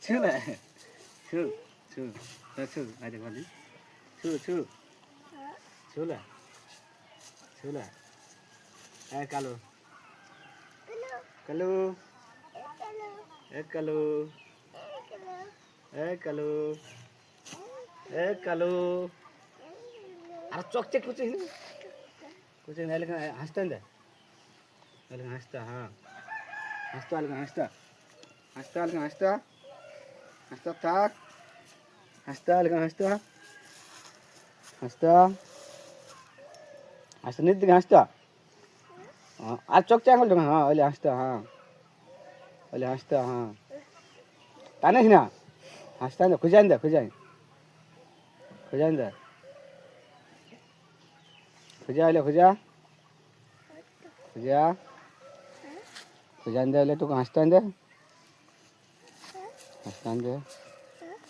ছুলে ছু ছু ছু আরে বলি ছু ছু ছুলে ছুলে এ কালো কালো এ কালো এ কালো এ কালো আর চকচক কুচিন কুচিন এলে হাসতেন দে এলে হাসতা হ্যাঁ হাসতা এলে হাসতা হাসতা এলে হাসতা হাসতা থাক হাসতা এলে হাসতা হাসতা হাসতা নিজ দিকে হাসতা আর চকচক আঙুল হ্যাঁ ওলে হাসতা হ্যাঁ ওলে হাসতা হ্যাঁ টানিস না হাসতেন দে খুঁজাইন দে খুঁজাইন খুঁজাইন দে খুঁজা হলে খুঁজা খুঁজা খুঁজাইন দে হলে তোকে হাসতেন দে হাসতেন দে